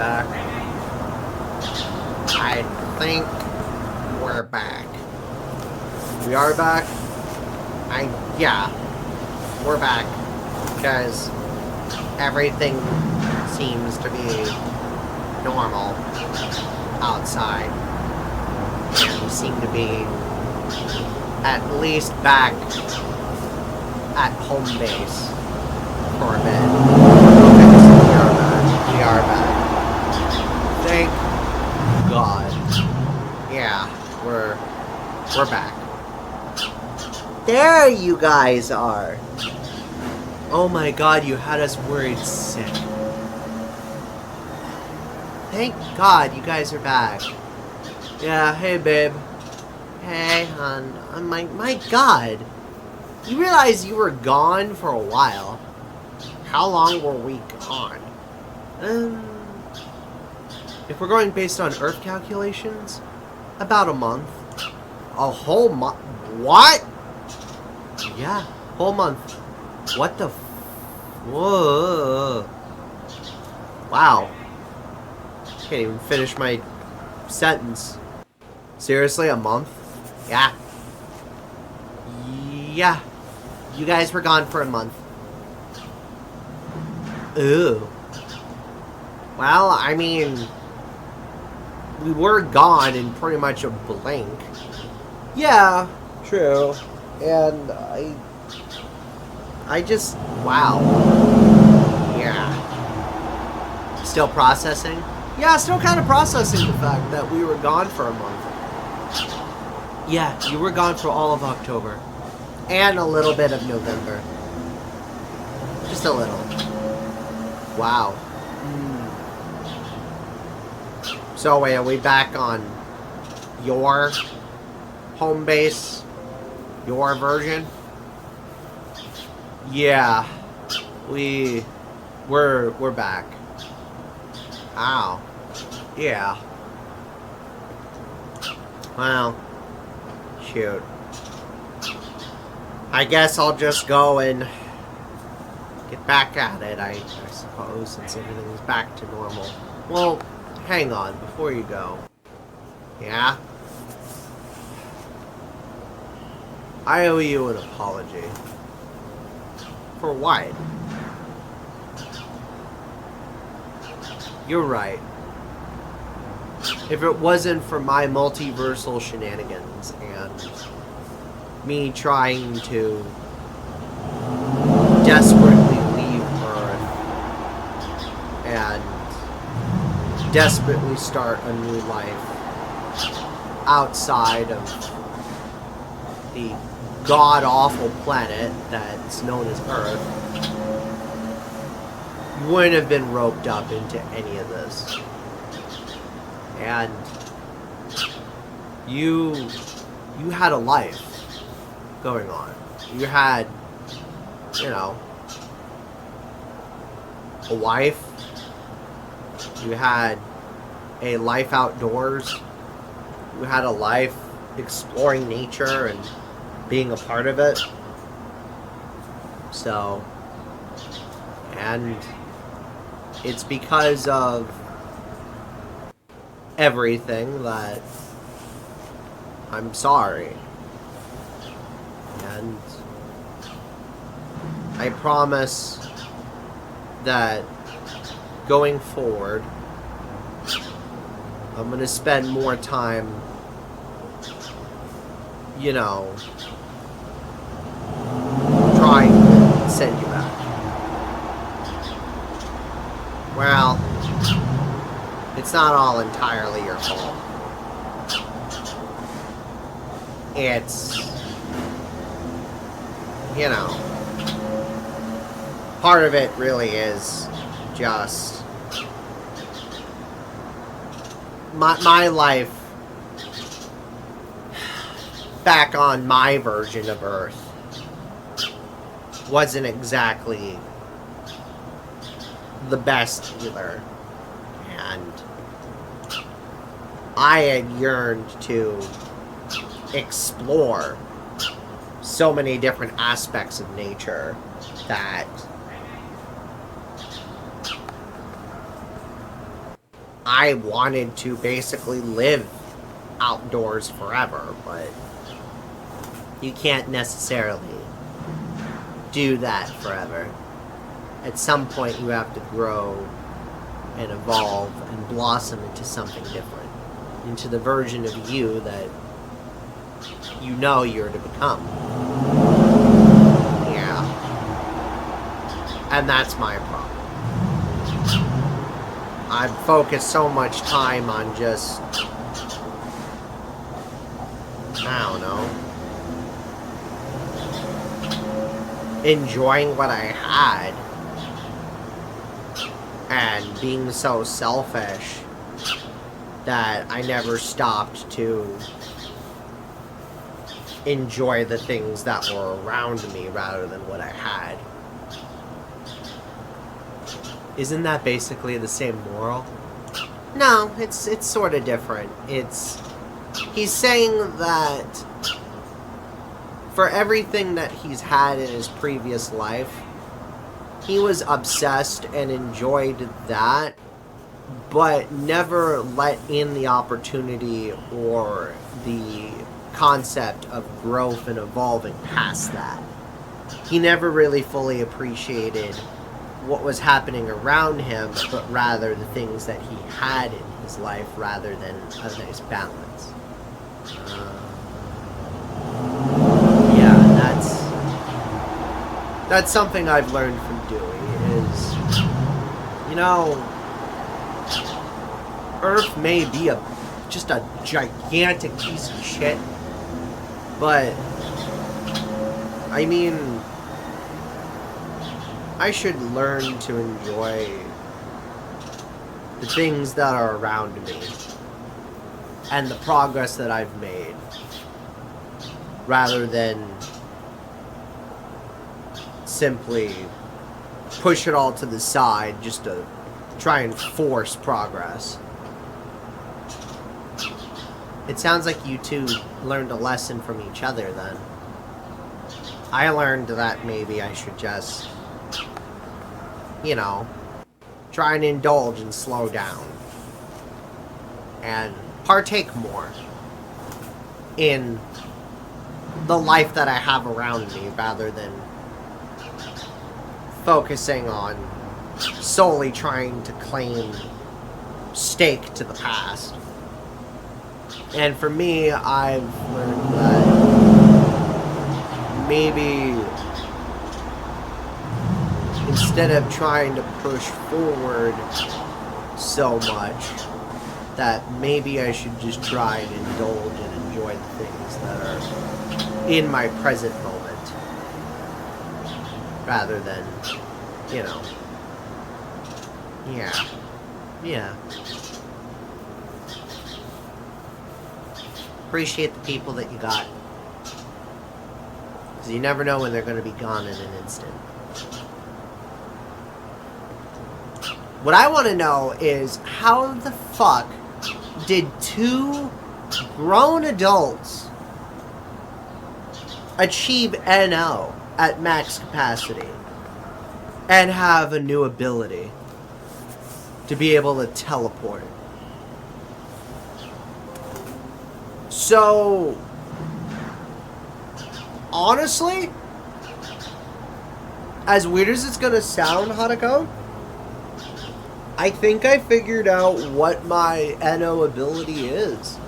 back? I think we're back. We are back? Yeah. We're back. Because everything seems to be normal outside. And we seem to be at least back at home base for a bit. We are back. Thank God. Yeah, we're back. There you guys are. Oh my God, you had us worried sick. Thank God you guys are back. Yeah, hey babe. Hey, hon. My God. You realize you were gone for a while. How long were we gone? If we're going based on Earth calculations, about a month. A whole month? What? Yeah, whole month. What the whoa. Wow. Can't even finish my sentence. Seriously, a month? Yeah. Yeah. You guys were gone for a month. Ooh. Well, I mean, we were gone in pretty much a blink. Yeah, true. And I just, wow. Yeah. Still processing? Yeah, still kind of processing the fact that we were gone for a month. Yeah, you were gone for all of October. And a little bit of November. Just a little. Wow. So wait, are we back on your home base? Your version? Yeah. We're back. Ow. Yeah. Well, shoot. I guess I'll just go and get back at it, I suppose, since everything's back to normal. Well, hang on, before you go. Yeah? I owe you an apology. For what? You're right. If it wasn't for my multiversal shenanigans and me trying to desperately leave Earth and desperately start a new life outside of the god-awful planet that's known as Earth, you wouldn't have been roped up into any of this. And you had a life going on. You had, you know, a wife. You had a life outdoors. You had a life exploring nature and being a part of it. So, and it's because of everything that I'm sorry. And I promise that going forward, I'm gonna spend more time, you know, trying to send you back. Well, it's not all entirely your fault. It's, you know, part of it really is just my life back on my version of Earth wasn't exactly the best either. And I had yearned to explore so many different aspects of nature that I wanted to basically live outdoors forever, but you can't necessarily do that forever. At some point you have to grow and evolve and blossom into something different, into the version of you that you know you're to become. Yeah. And that's my problem. I've focused so much time on just, I don't know, enjoying what I had and being so selfish that I never stopped to enjoy the things that were around me rather than what I had. Isn't that basically the same moral? No, it's sort of different. He's saying that for everything that he's had in his previous life, he was obsessed and enjoyed that, but never let in the opportunity or the concept of growth and evolving past that. He never really fully appreciated what was happening around him, but rather the things that he had in his life rather than a nice balance. Yeah, that's something I've learned from Dewey is, you know, Earth may be just a gigantic piece of shit, but I mean, I should learn to enjoy the things that are around me and the progress that I've made rather than simply push it all to the side just to try and force progress. It sounds like you two learned a lesson from each other then. I learned that maybe I should just, you know, try and indulge and slow down and partake more in the life that I have around me rather than focusing on solely trying to claim stake to the past. And for me, I've learned that maybe instead of trying to push forward so much, that maybe I should just try and indulge and enjoy the things that are in my present moment rather than, you know, yeah. Appreciate the people that you got, because you never know when they're going to be gone in an instant. What I want to know is, how the fuck did two grown adults achieve NO at max capacity and have a new ability to be able to teleport? So, honestly, as weird as it's gonna sound, Hanako, I think I figured out what my NO ability is.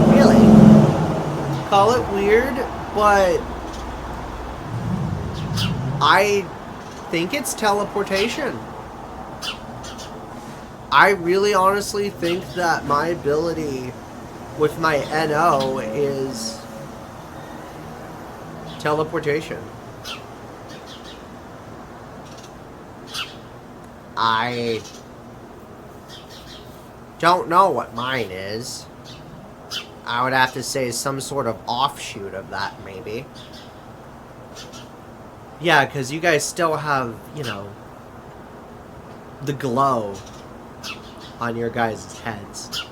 Really? Call it weird, but I think it's teleportation. I really honestly think that my ability with my NO is teleportation. I don't know what mine is. I would have to say some sort of offshoot of that, maybe. Yeah, because you guys still have, you know, the glow on your guys' heads.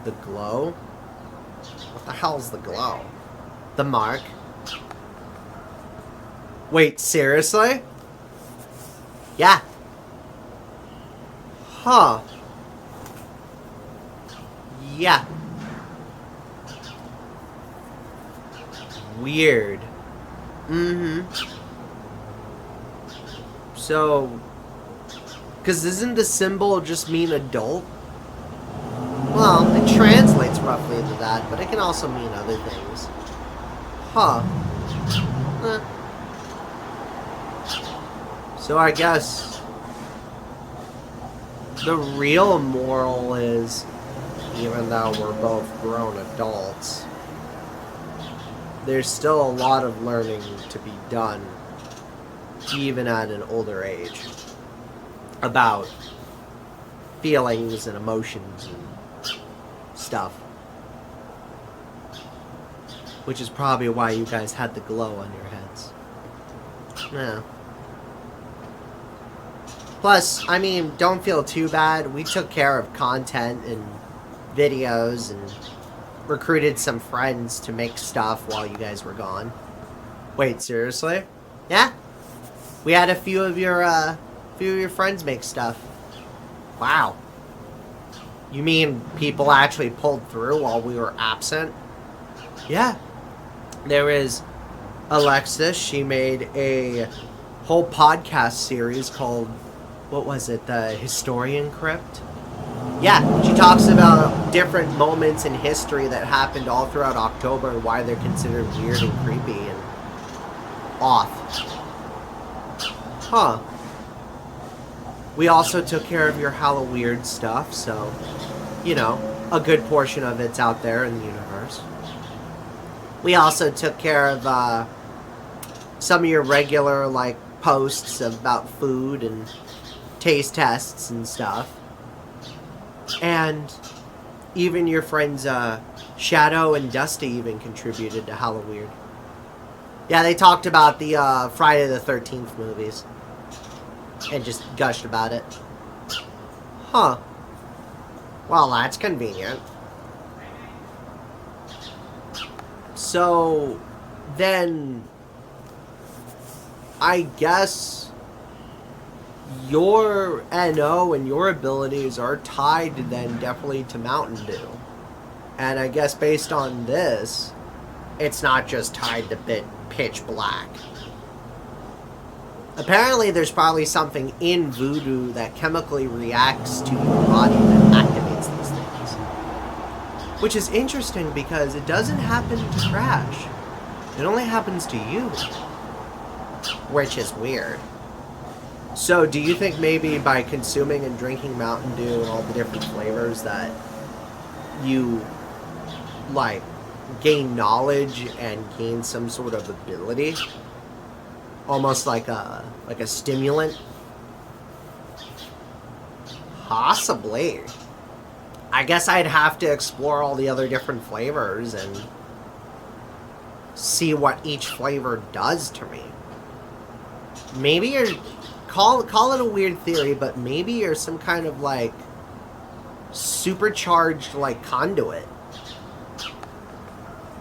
The glow? What the hell's the glow? The mark? Wait, seriously? Yeah. Huh. Yeah. Weird. Mm-hmm. So, because doesn't the symbol just mean adult? Well, it translates roughly to that, but it can also mean other things. Huh. So I guess the real moral is, even though we're both grown adults, there's still a lot of learning to be done, even at an older age, about feelings and emotions and stuff. Which is probably why you guys had the glow on your heads. Yeah. Plus, I mean, don't feel too bad. We took care of content and videos and recruited some friends to make stuff while you guys were gone. Wait, seriously? Yeah? We had a few of your friends make stuff. Wow. You mean people actually pulled through while we were absent? Yeah. There is Alexis. She made a whole podcast series called, what was it, The Historian Crypt? Yeah, she talks about different moments in history that happened all throughout October and why they're considered weird and creepy and off. Huh. We also took care of your Halloween stuff, so, you know, a good portion of it's out there in the universe. We also took care of some of your regular, like, posts about food and taste tests and stuff. And even your friends Shadow and Dusty even contributed to Halloween. Yeah, they talked about the Friday the 13th movies. And just gushed about it. Huh. Well, that's convenient. So, then, I guess your NO and your abilities are tied then definitely to Mountain Dew. And I guess based on this, it's not just tied to pitch black. Apparently there's probably something in voodoo that chemically reacts to your body that activates these things. Which is interesting because it doesn't happen to Crash. It only happens to you. Which is weird. So do you think maybe by consuming and drinking Mountain Dew and all the different flavors that you, like, gain knowledge and gain some sort of ability? Almost like a stimulant? Possibly. I guess I'd have to explore all the other different flavors and see what each flavor does to me. Maybe you're... Call it a weird theory, but maybe you're some kind of, like, supercharged, like, conduit.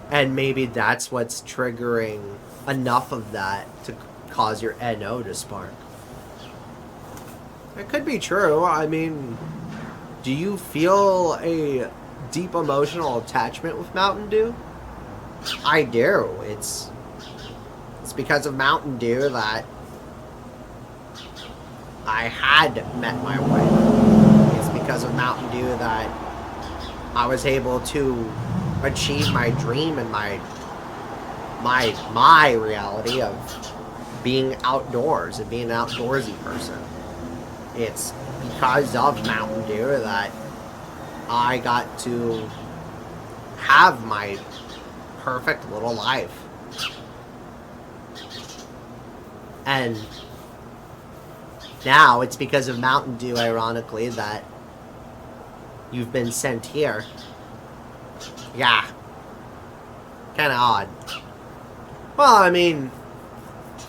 And maybe that's what's triggering enough of that to cause your NO to spark. It could be true. I mean, do you feel a deep emotional attachment with Mountain Dew? I do. It's because of Mountain Dew that I had met my wife. It's because of Mountain Dew that I was able to achieve my dream and my reality of being outdoors and being an outdoorsy person. It's because of Mountain Dew that I got to have my perfect little life. And now it's because of Mountain Dew, ironically, that you've been sent here. Yeah. Kinda odd. Well, I mean,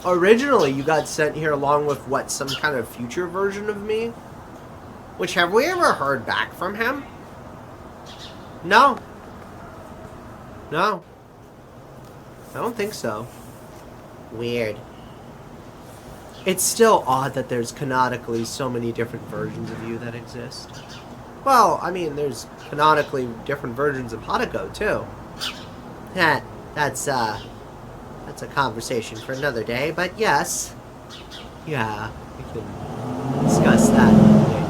originally you got sent here along with, what, some kind of future version of me? Which, have we ever heard back from him? No. No. I don't think so. Weird. It's still odd that there's canonically so many different versions of you that exist. Well, I mean, there's canonically different versions of Hanako, too. That's a conversation for another day, but yes. Yeah, we can discuss that another day,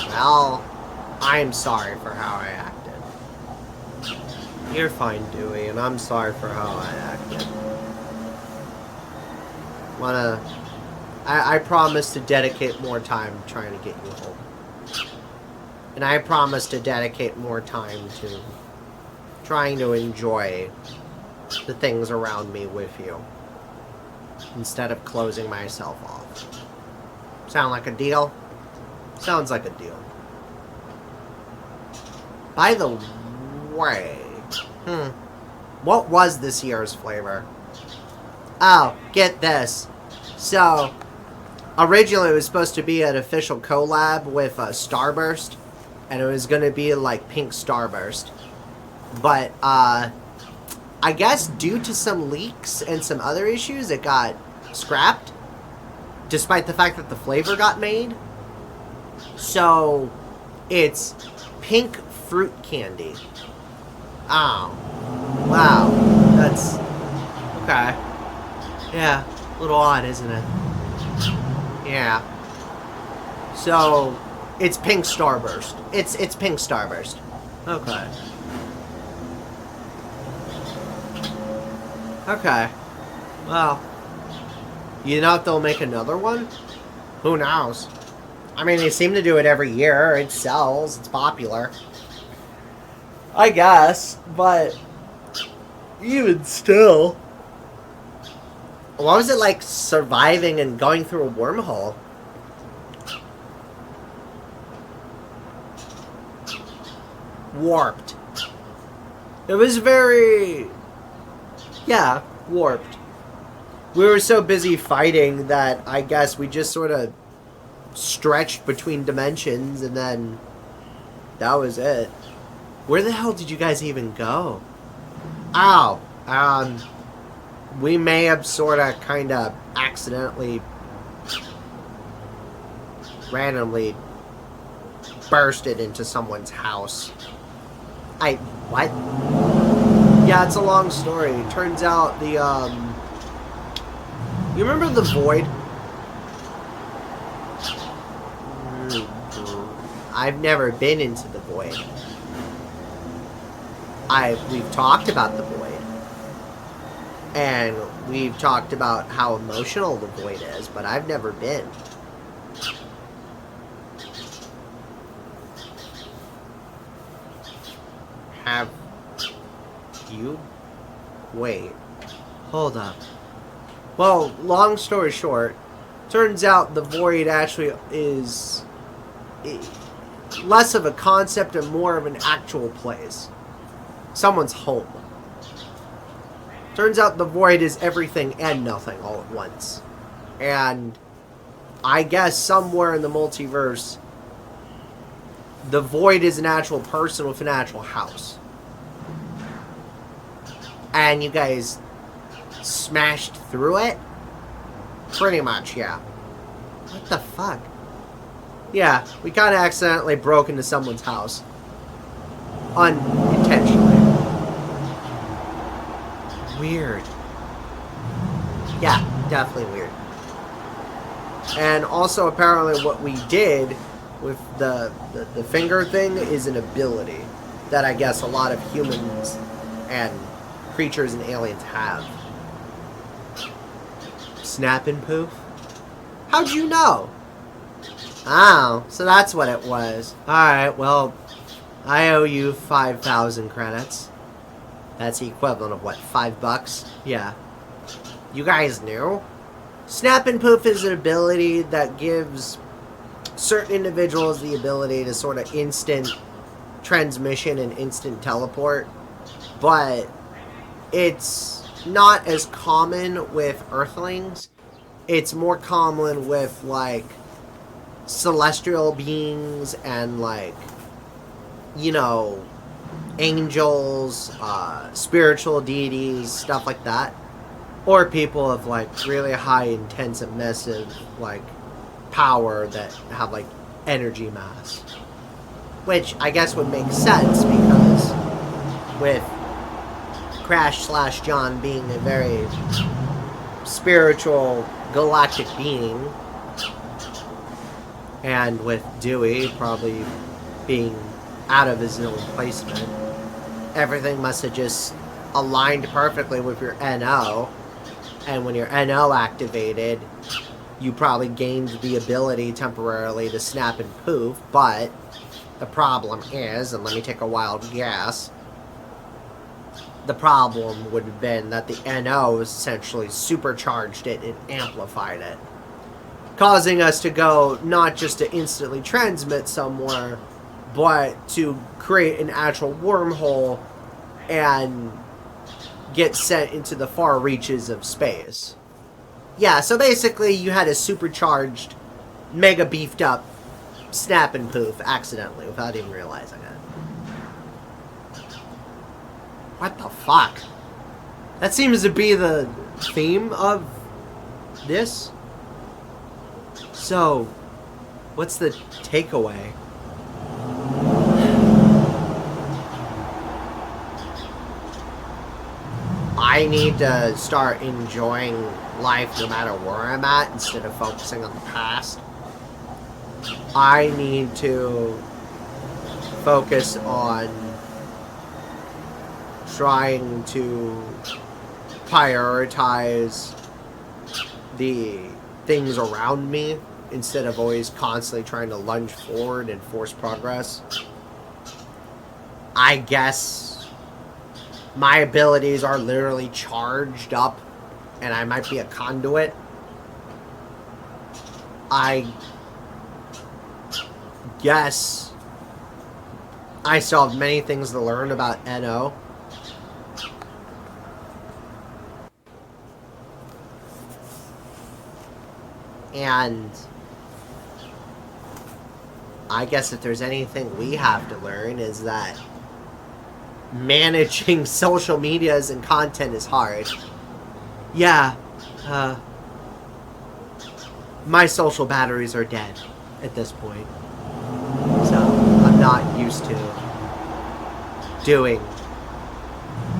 too. Well, I'm sorry for how I acted. You're fine, Dewey, and I'm sorry for how I acted. I promise to dedicate more time trying to get you home. And I promise to dedicate more time to trying to enjoy the things around me with you. Instead of closing myself off. Sound like a deal? Sounds like a deal. By the way... what was this year's flavor? Oh, get this. So, originally it was supposed to be an official collab with Starburst. And it was going to be like pink Starburst. But, I guess due to some leaks and some other issues, it got scrapped. Despite the fact that the flavor got made. So, it's pink fruit candy. Oh. Wow. That's... okay. Yeah. A little odd, isn't it? Yeah. So, it's pink Starburst. It's pink Starburst. Okay. Okay. Well. You know if they'll make another one? Who knows? I mean, they seem to do it every year. It sells. It's popular. I guess, but even still. What was it like surviving and going through a wormhole? Warped. It was very... yeah, warped. We were so busy fighting that I guess we just sort of stretched between dimensions and then that was it. Where the hell did you guys even go? Oh, we may have sort of kind of accidentally randomly bursted into someone's house. What? Yeah, it's a long story. Turns out the, you remember the Void? I've never been into the Void. We've talked about the Void. And we've talked about how emotional the Void is, but I've never been. Have you? Wait. Hold up. Well, long story short, turns out the Void actually is less of a concept and more of an actual place. Someone's home. Turns out the Void is everything and nothing all at once. And I guess somewhere in the multiverse, the Void is an actual person with an actual house. And you guys smashed through it? Pretty much, yeah. What the fuck? Yeah, we kind of accidentally broke into someone's house. Unintentionally. Weird. Yeah, definitely weird. And also, apparently, what we did with the finger thing is an ability that I guess a lot of humans and creatures and aliens have. Snapping Poof? How'd you know? Oh, so that's what it was. Alright, well, I owe you 5,000 credits. That's the equivalent of what, $5? Yeah. You guys knew? Snap and Poof is an ability that gives certain individuals the ability to sort of instant transmission and instant teleport. But it's not as common with Earthlings. It's more common with, like, celestial beings and, like, you know, angels, spiritual deities, stuff like that. Or people of, like, really high, intense, massive, like, power that have, like, energy mass. Which I guess would make sense because with Crash/John being a very spiritual galactic being, and with Dewey probably being out of his own placement, everything must have just aligned perfectly with your NO, and when your NO activated, you probably gained the ability temporarily to snap and poof, but the problem is, and let me take a wild guess, the problem would have been that the NO essentially supercharged it and amplified it, causing us to go not just to instantly transmit somewhere, but to create an actual wormhole and get sent into the far reaches of space. Yeah, so basically you had a supercharged, mega beefed up snap and poof accidentally without even realizing it. What the fuck? That seems to be the theme of this. So, what's the takeaway? I need to start enjoying life no matter where I'm at instead of focusing on the past. I need to focus on trying to prioritize the things around me instead of always constantly trying to lunge forward and force progress. I guess my abilities are literally charged up and I might be a conduit. I guess I still have many things to learn about NO. And I guess if there's anything we have to learn is that managing social medias and content is hard. Yeah, my social batteries are dead at this point. So, I'm not used to doing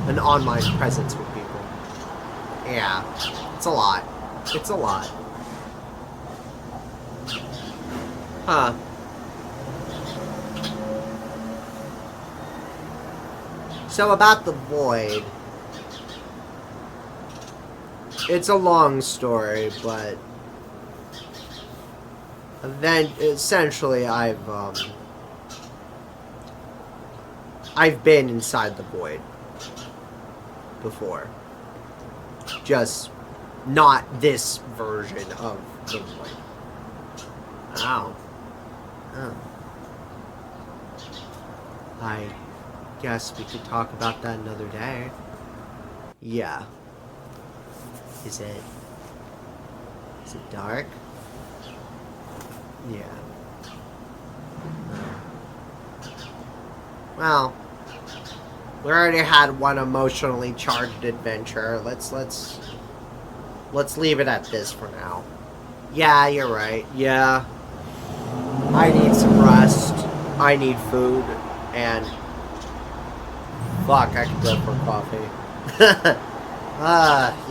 an online presence with people. Yeah, it's a lot. It's a lot. Huh. So about the void, it's a long story, but then essentially I've been inside the void before, just not this version of the void. Ow. Oh. I guess we could talk about that another day. Yeah. Is it dark? Yeah. Well, we already had one emotionally charged adventure. Let's leave it at this for now. Yeah, you're right. Yeah. I need some rest. I need food. And fuck, I could go for coffee.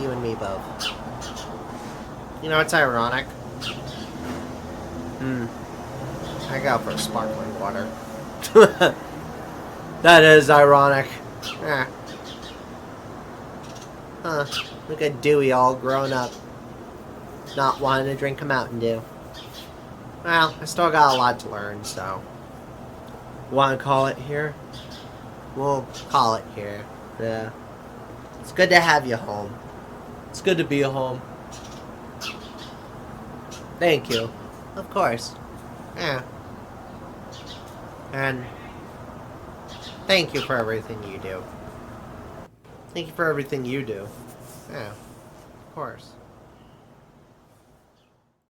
You and me both. You know, it's ironic. I go for sparkling water. That is ironic. Huh. Look at Dewey all grown up. Not wanting to drink a Mountain Dew. Well, I still got a lot to learn, so... Want to call it here? We'll call it here. Yeah. It's good to have you home. It's good to be home. Thank you. Of course. Yeah. And thank you for everything you do. Thank you for everything you do. Yeah. Of course.